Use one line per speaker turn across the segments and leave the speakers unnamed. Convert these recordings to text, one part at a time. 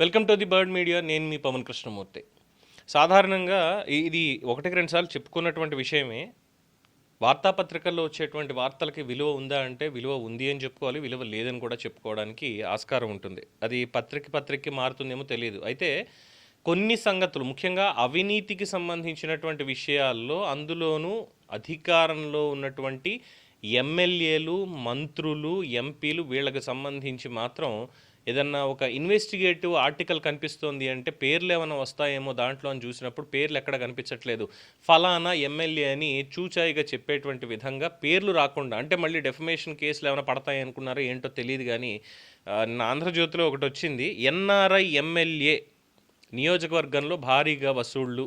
Welcome to the bird media. నేను మీ పవన్ కృష్ణమూర్తి. సాధారణంగా ఇది ఒకటికి రెండు సార్లు చెప్పుకున్నటువంటి విషయమే. వార్తాపత్రికల్లో వచ్చేటువంటి వార్తలకి విలువ ఉందా అంటే విలువ ఉంది అని చెప్పుకోవాలి, విలువ లేదని కూడా చెప్పుకోవడానికి ఆస్కారం ఉంటుంది. అది పత్రికకి మారుతుందేమో తెలియదు. అయితే కొన్ని సంగతులు ముఖ్యంగా అవినీతికి సంబంధించినటువంటి విషయాల్లో, అందులోనూ అధికారంలో ఉన్నటువంటి ఎమ్మెల్యేలు, మంత్రులు, ఎంపీలు వీళ్ళకి సంబంధించి మాత్రం ఏదన్నా ఒక ఇన్వెస్టిగేటివ్ ఆర్టికల్ కనిపిస్తోంది అంటే పేర్లు ఏమైనా వస్తాయేమో దాంట్లో అని చూసినప్పుడు పేర్లు ఎక్కడ కనిపించట్లేదు. ఫలానా ఎమ్మెల్యే అని చూచాయిగా చెప్పేటువంటి విధంగా పేర్లు రాకుండా, అంటే మళ్ళీ డెఫమేషన్ కేసులు ఏమైనా పడతాయి అనుకున్నారో ఏంటో తెలియదు. కానీ నా ఆంధ్రజ్యోతిలో ఒకటి వచ్చింది, ఎన్ఆర్ఐ ఎమ్మెల్యే నియోజకవర్గంలో భారీగా వసూళ్ళు,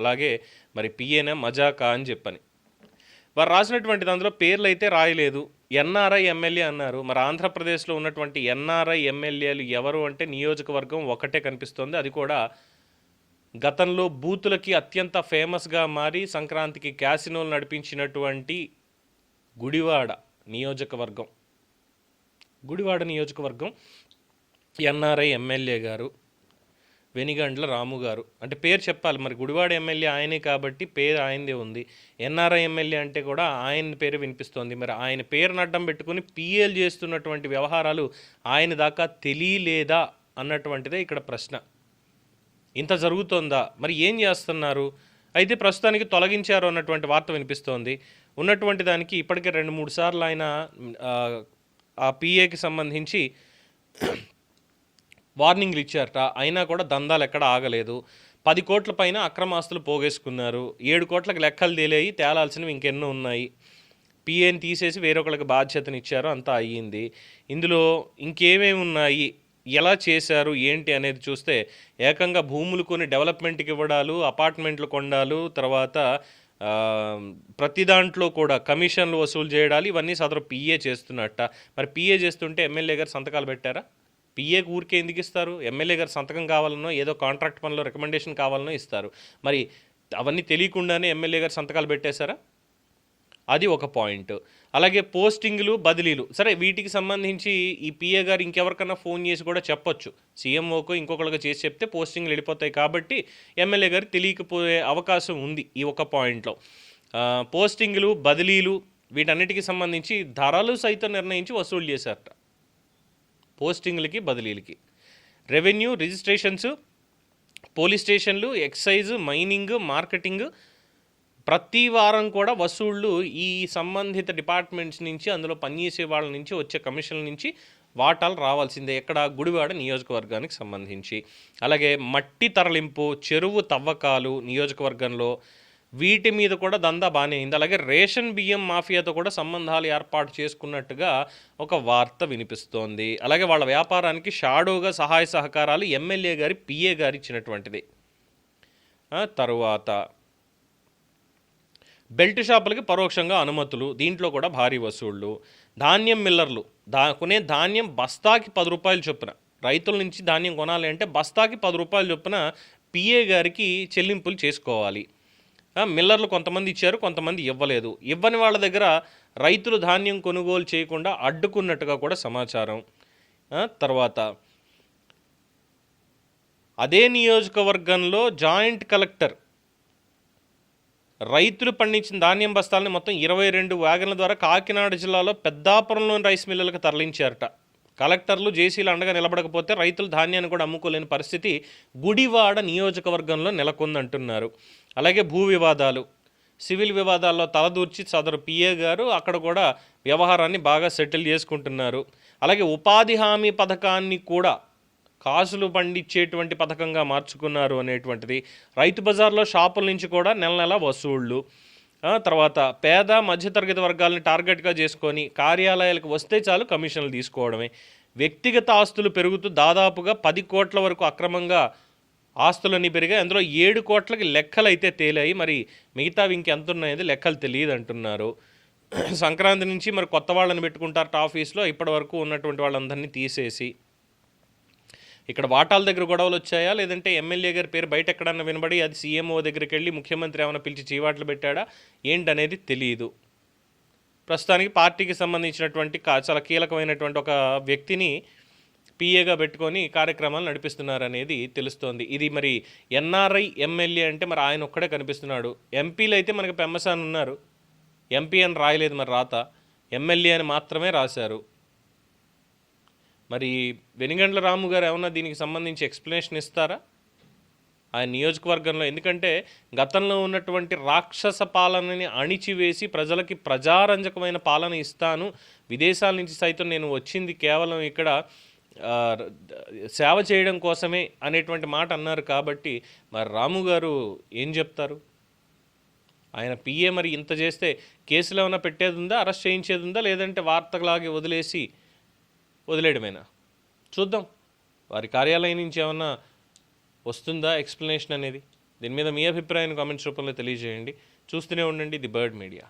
అలాగే మరి పిఏనా మజాకా అని చెప్పని వారు రాసినటువంటి దాంట్లో పేర్లు అయితే రాయలేదు. ఎన్ఆర్ఐ ఎమ్మెల్యే అన్నారు. మరి ఆంధ్రప్రదేశ్లో ఉన్నటువంటి ఎన్ఆర్ఐ ఎమ్మెల్యేలు ఎవరు అంటే నియోజకవర్గం ఒకటే కనిపిస్తోంది. అది కూడా గతంలో బూతులకి అత్యంత ఫేమస్గా మారి సంక్రాంతికి క్యాసినోలు నడిపించినటువంటి గుడివాడ నియోజకవర్గం ఎన్ఆర్ఐ ఎమ్మెల్యే గారు వెనిగండ్ల రాము గారు. అంటే పేరు చెప్పాలి, మరి గుడివాడ ఎమ్మెల్యే ఆయనే కాబట్టి పేరు ఆయనదే ఉంది. ఎన్ఆర్ఐ ఎమ్మెల్యే అంటే కూడా ఆయన పేరు వినిపిస్తోంది. మరి ఆయన పేరును అడ్డం పెట్టుకుని పిఎల్ చేస్తున్నటువంటి వ్యవహారాలు ఆయన దాకా తెలియలేదా అన్నటువంటిదే ఇక్కడ ప్రశ్న. ఇంత జరుగుతోందా, మరి ఏం చేస్తున్నారు? అయితే ప్రస్తుతానికి తొలగించారు అన్నటువంటి వార్త వినిపిస్తోంది. ఉన్నటువంటి దానికి ఇప్పటికే 2-3 సార్లు ఆయన ఆ పిఏకి సంబంధించి వార్నింగ్లు ఇచ్చారట. అయినా కూడా దందాలు ఎక్కడ ఆగలేదు. 10 కోట్ల పైన అక్రమాస్తులు పోగేసుకున్నారు. 7 కోట్లకు లెక్కలు తేలేయి, తేలాల్సినవి ఇంకెన్నో ఉన్నాయి. పిఏని తీసేసి వేరొకరికి బాధ్యతనిచ్చారు, అంతా అయ్యింది. ఇందులో ఇంకేమేమి ఉన్నాయి, ఎలా చేశారు, ఏంటి అనేది చూస్తే ఏకంగా భూములు కొని డెవలప్మెంట్కి ఇవ్వడాలు, అపార్ట్మెంట్లు కొండాలు, తర్వాత ప్రతి దాంట్లో కూడా కమిషన్లు వసూలు చేయడాలు, ఇవన్నీ సదరు పిఏ చేస్తున్నట్ట. మరి పిఏ చేస్తుంటే ఎమ్మెల్యే గారు సంతకాలు పెట్టారా? పిఏకి ఊరికే ఎందుకు ఇస్తారు? ఎమ్మెల్యే గారు సంతకం కావాలనో, ఏదో కాంట్రాక్ట్ పనిలో రికమెండేషన్ కావాలనో ఇస్తారు. మరి అవన్నీ తెలియకుండానే ఎమ్మెల్యే గారు సంతకాలు పెట్టేశారా? అది ఒక పాయింట్. అలాగే పోస్టింగ్లు, బదిలీలు, సరే వీటికి సంబంధించి ఈ పిఏ గారు ఇంకెవరికన్నా ఫోన్ చేసి కూడా చెప్పొచ్చు. సీఎంఓకో ఇంకొకరికి చేసి చెప్తే పోస్టింగ్లు వెళ్ళిపోతాయి కాబట్టి ఎమ్మెల్యే గారు తెలియకపోయే అవకాశం ఉంది ఈ ఒక పాయింట్లో. పోస్టింగ్లు, బదిలీలు వీటన్నిటికీ సంబంధించి ధరలు సైతం నిర్ణయించి వసూలు చేశారట. పోస్టింగ్లకి, బదిలీలకి రెవెన్యూ, రిజిస్ట్రేషన్స్, పోలీస్ స్టేషన్లు, ఎక్సైజ్, మైనింగ్, మార్కెటింగ్, ప్రతి వారం కూడా వసూళ్ళు ఈ సంబంధిత డిపార్ట్మెంట్స్ నుంచి, అందులో పనిచేసే వాళ్ళ నుంచి వచ్చే కమిషన్ల నుంచి వాటాలు రావాల్సిందే. ఎక్కడ? గుడివాడ నియోజకవర్గానికి సంబంధించి. అలాగే మట్టి తరలింపు, చెరువు తవ్వకాలు నియోజకవర్గంలో, వీటి మీద కూడా దందా బాగానే అయింది. అలాగే రేషన్ బియ్యం మాఫియాతో కూడా సంబంధాలు ఏర్పాటు చేసుకున్నట్టుగా ఒక వార్త వినిపిస్తోంది. అలాగే వాళ్ళ వ్యాపారానికి షాడోగా సహాయ సహకారాలు ఎమ్మెల్యే గారి పిఏ గారు ఇచ్చినటువంటిది. తరువాత బెల్ట్ షాపులకి పరోక్షంగా అనుమతులు, దీంట్లో కూడా భారీ వసూళ్ళు. ధాన్యం మిల్లర్లు కొనే ధాన్యం బస్తాకి 10 రూపాయలు చొప్పున, రైతుల నుంచి ధాన్యం కొనాలి అంటే బస్తాకి 10 రూపాయలు చొప్పున పిఏ గారికి చెల్లింపులు చేసుకోవాలి. మిల్లర్లు కొంతమంది ఇచ్చారు, కొంతమంది ఇవ్వలేదు. ఇవ్వని వాళ్ళ దగ్గర రైతులు ధాన్యం కొనుగోలు చేయకుండా అడ్డుకున్నట్టుగా కూడా సమాచారం. తర్వాత అదే నియోజకవర్గంలో జాయింట్ కలెక్టర్ రైతులు పండించిన ధాన్యం బస్తాలని మొత్తం 22 వ్యాగన్ల ద్వారా కాకినాడ జిల్లాలో పెద్దాపురంలోని రైస్ మిల్లులకు తరలించారట. కలెక్టర్లు, జేసీలు అండగా నిలబడకపోతే రైతులు ధాన్యాన్ని కూడా అమ్ముకోలేని పరిస్థితి గుడివాడ నియోజకవర్గంలో నెలకొందంటున్నారు. అలాగే భూ వివాదాలు, సివిల్ వివాదాల్లో తలదూర్చి సదరు పిఏ గారు అక్కడ కూడా వ్యవహారాన్ని బాగా సెటిల్ చేసుకుంటున్నారు. అలాగే ఉపాధి హామీ పథకాన్ని కూడా కాసులు పండించేటువంటి పథకంగా మార్చుకున్నారు అనేటువంటిది. రైతు బజార్లో షాపుల నుంచి కూడా నెల వసూళ్ళు. తర్వాత పేద మధ్యతరగతి వర్గాలను టార్గెట్గా చేసుకొని కార్యాలయాలకు వస్తే చాలు కమిషన్లు తీసుకోవడమే. వ్యక్తిగత ఆస్తులు పెరుగుతూ దాదాపుగా 10 కోట్ల వరకు అక్రమంగా ఆస్తులన్నీ పెరిగాయి. అందులో 7 కోట్లకి లెక్కలు అయితే తేలాయి. మరి మిగతావి ఇంకెంత ఉన్నాయని లెక్కలు తెలియదు అంటున్నారు. సంక్రాంతి నుంచి మరి కొత్త వాళ్ళని పెట్టుకుంటారట ఆఫీస్లో, ఇప్పటి వరకు ఉన్నటువంటి వాళ్ళందరినీ తీసేసి. ఇక్కడ వాటాల దగ్గర గొడవలు వచ్చాయా, లేదంటే ఎమ్మెల్యే గారి పేరు బయట ఎక్కడన్నా వినబడి అది సీఎంఓ దగ్గరికి వెళ్ళి ముఖ్యమంత్రి ఏమైనా పిలిచి చీవాట్లు పెట్టాడా ఏంటనేది తెలియదు. ప్రస్తుతానికి పార్టీకి సంబంధించినటువంటి చాలా కీలకమైనటువంటి ఒక వ్యక్తిని పిఏగా పెట్టుకొని కార్యక్రమాలు నడిపిస్తున్నారనేది తెలుస్తోంది. ఇది మరి ఎన్ఆర్ఐ ఎమ్మెల్యే అంటే మరి ఆయన ఒక్కడే కనిపిస్తున్నాడు. ఎంపీలు అయితే మనకి పెమ్మసాని ఉన్నారు. ఎంపీ అని రాయలేదు మరి రాత, ఎమ్మెల్యే అని మాత్రమే రాశారు. మరి వెనిగండ్ల రాము గారు ఏమన్నా దీనికి సంబంధించి ఎక్స్ప్లెనేషన్ ఇస్తారా ఆయన నియోజకవర్గంలో? ఎందుకంటే గతంలో ఉన్నటువంటి రాక్షస పాలనని అణిచివేసి ప్రజలకి ప్రజారంజకమైన పాలన ఇస్తాను, విదేశాల నుంచి సైతం నేను వచ్చింది కేవలం ఇక్కడ సేవ చేయడం కోసమే అనేటువంటి మాట అన్నారు. కాబట్టి మరి రాము గారు ఏం చెప్తారు? ఆయన పిఏ మరి ఇంత చేస్తే కేసులు ఏమైనా పెట్టేది ఉందా, అరెస్ట్ చేయించేది ఉందా, లేదంటే వార్తలాగే వదిలేయడమేనా? చూద్దాం వారి కార్యాలయం నుంచి ఏమన్నా వస్తుందా ఎక్స్ప్లెనేషన్ అనేది. దీని మీద మీ అభిప్రాయాన్ని కామెంట్స్ రూపంలో తెలియజేయండి. చూస్తూనే ఉండండి ది బర్డ్ మీడియా.